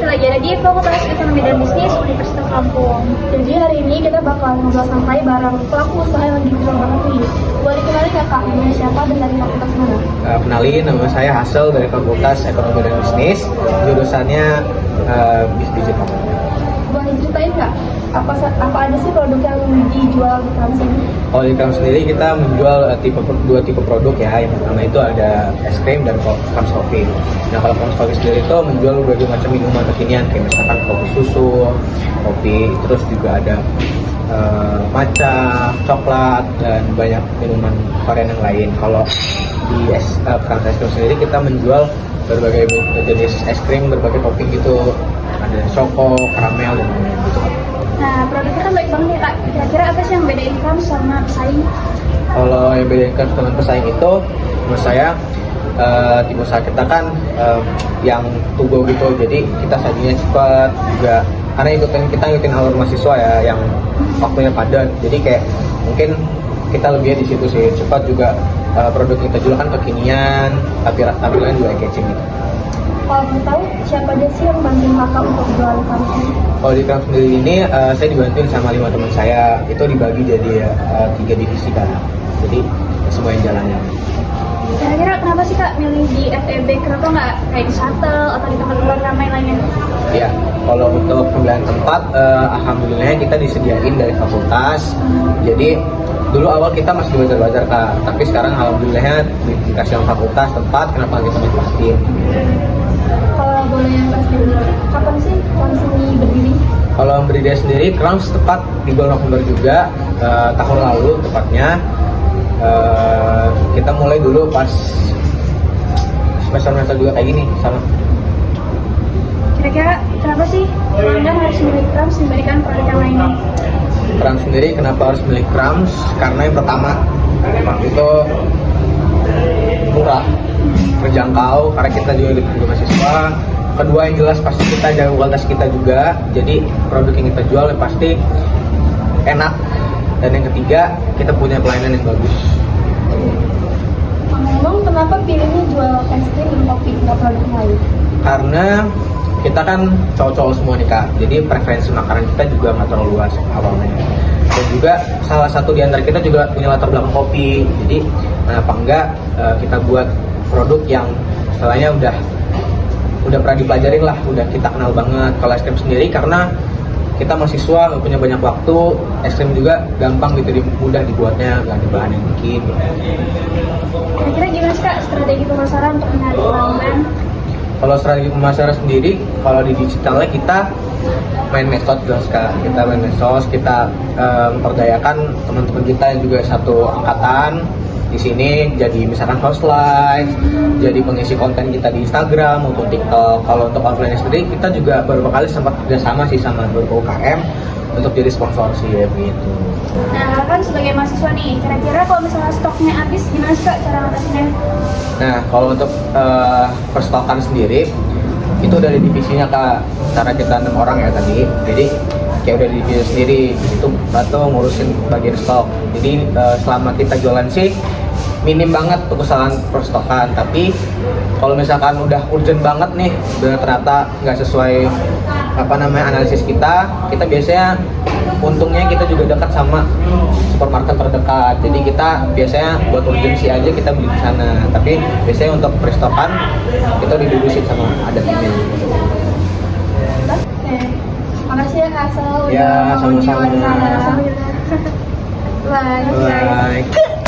lagi ada di Fakultas Ekonomi dan Bisnis Universitas Lampung. Jadi hari ini kita bakal ngobrol santai bareng pelaku usaha yang lagi keren banget nih. Boleh dikenalin nggak kak, namanya siapa dan dari fakultas mana? Kenalin, nama saya Hassel dari Fakultas Ekonomi dan Bisnis, jurusannya Bis Digital. Boleh ceritain nggak apa aja sih produk yang dijual di Krams ini? Kalau di Krams sendiri kita menjual dua tipe produk ya. Yang pertama itu ada es krim dan Krams Coffee. Nah kalau Krams Coffee sendiri itu menjual berbagai macam minuman kekinian kayak misalkan kopi susu, kopi, terus juga ada matcha, coklat, dan banyak minuman varian yang lain. Kalau di Krams es krim sendiri kita menjual berbagai jenis es krim, berbagai topping gitu, ada choco, karamel, dan lain-lain gitu. Nah, produknya kan baik banget ya kak. Kira-kira apa sih yang bedain Krams sama pesaing? Kalau yang bedain Krams dengan pesaing itu, menurut saya tim usaha kita kan yang to go gitu, jadi kita sajinya cepat juga karena kita ngikutin alur mahasiswa ya yang waktunya padat, jadi kayak mungkin kita lebih di situ sih, cepat juga. Produk kita jual kan kekinian tapi tampilannya juga catching gitu. Kalau mau tahu siapa aja sih yang bantuin kakak untuk jual Krams ini? Kalau di Krams sendiri ini saya dibantuin sama 5 teman saya, itu dibagi jadi 3 divisi kan, jadi semua yang jalannya. Kira-kira kenapa sih kak milih di FEB? Kenapa nggak kayak di shuttle atau di tempat-tempat ramai lainnya? Ya, kalau untuk pemilihan tempat, alhamdulillah kita disediain dari fakultas. Jadi dulu awal kita masih belajar kak, tapi sekarang alhamdulillahnya dikasih sama fakultas tempat, kenapa kita manfaatin. Kalau boleh yang pasti kapan sih Krams ini berdiri? Kalau berdiri sendiri, Krams tepat di bulan November juga, tahun lalu tepatnya. Kita mulai dulu pas semester juga kayak gini sama. Kira-kira kenapa sih pelanggan harus milih Krams dibandingkan produk yang lainnya? Krams sendiri kenapa harus milik Krams? Karena yang pertama itu murah, terjangkau karena kita juga di mahasiswa. Kedua yang jelas pasti kita jaga kualitas kita juga. Jadi produk yang kita jual yang pasti enak. Dan yang ketiga kita punya pelayanan yang bagus. Ngomong kenapa pilihnya jual es krim dan kopi nggak produk lain? Karena kita kan cowok-cowok semua nih kak, jadi preferensi makanan kita juga nggak terlalu luas awalnya. Dan juga salah satu di antara kita juga punya latar belakang kopi, jadi kenapa enggak kita buat produk yang setelahnya udah pernah dipelajarin lah, udah kita kenal banget. Kalau es krim sendiri karena kita mahasiswa nggak punya banyak waktu, es krim juga gampang gitu, mudah dibuatnya, nggak ada bahan yang bikin. Kira-kira gimana sih kak strategi pemasaran untuk menarik pelanggan? Kalau strategi pemasaran sendiri, kalau di digitalnya kita main medsos jelas kak. Kita main medsos, kita memperdayakan teman-teman kita yang juga satu angkatan di sini, jadi misalkan host live, jadi pengisi konten kita di Instagram maupun TikTok. Kalau untuk offline sendiri, kita juga beberapa kali sempat kerjasama sih sama beberapa UKM untuk jadi sponsorship gitu. Nah, kan sebagai mahasiswa nih, kira-kira kalau misalnya stoknya habis, gimana sih kak cara ngatasinnya? Nah, kalau untuk perstokan sendiri, itu udah ada divisinya kak. Karena kita 6 orang ya tadi, jadi kayak udah di divisi sendiri, itu atau ngurusin bagian stok. Jadi selama kita jualan sih, minim banget tuh kesalahan perstokan. Tapi kalau misalkan udah urgent banget nih, udah ternyata nggak sesuai analisis kita biasanya untungnya kita juga dekat sama supermarket terdekat, jadi kita biasanya buat urgensi aja kita beli di sana, tapi biasanya untuk perstokan kita didudusin sama ada timnya. Oke, makasih ya kak Hassel Ya, udah mau sama-sama. diwawancara. Bye. Bye.